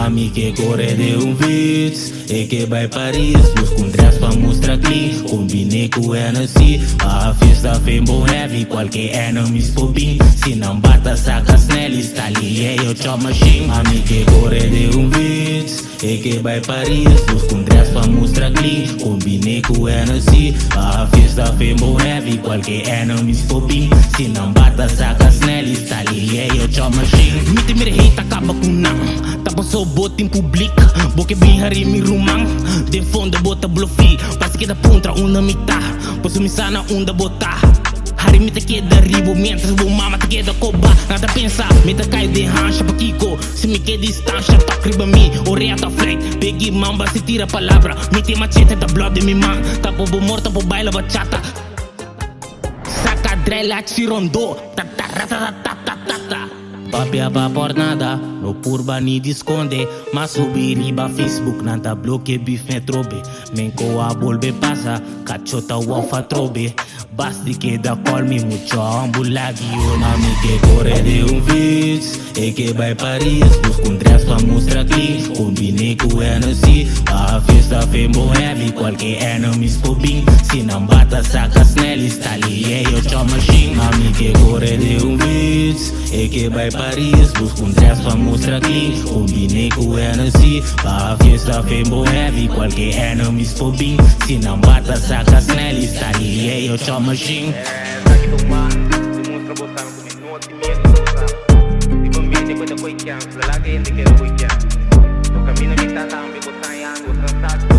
Mami que corre de VITZ e que vai Paris. Busco dress pra mostrar clean. Combinei com ela assim. A festa foi bom heavy. Qualquer enemies for bem. Se não bata saca snell. Está ali eu chamo machine. Mami que corre de VITZ e que vai Paris. Busco dress pra mostrar clean. Combinei com ela assim. A festa foi bom heavy. Qualquer enemies for bem. Se não bata saca snell. Está ali eu chamo machine. Mite me hate acaba com não. Tapa só bota em público. Boque bem hari mi rumang. De fundo bota bluffy. Passa que da puntra uma mitad. Posso me sana onda botar. Hari me te queda ribo. Mientras vou mama te queda coba. Nada pensa, me te cai de rancha pa Kiko. Se me queda distância, toca riba mi. Oreia tá frente, pegue mamba se tira palavra. Me te machete da blood de mi man. Tapo bo morta po baila bachata. Saca drela tirondô. Papia pa por nada, no purba ni disconde. Mas subir riba Facebook, nanta bloque bif me trobe. Menko a bolbe passa, cachota wafa trobe. Basti que da call me mucho ambulagi. Mami que corre de VITZ e que vai Paris. Busco dress pra mostrar clean. Combinei com ela assim. A festa foi bom heavy. Qualquer enemies for bem. Se não bata saca snell. Está ali eu chamo machine. Mami que corre de VITZ e que vai Paris. Busco dress pra mostrar clean. Combinei com ela assim. A festa foi bom heavy. Qualquer enemies for bem. Se não bata saca snell. Está ali eu chamo machine. Sabe do mar, demonstra botar no comigo, não otimista botar. Tipo ambiente coisa coiqueando, lá que ele quer coiquear. No caminho me tá dando, me botar em ângulo, cansado.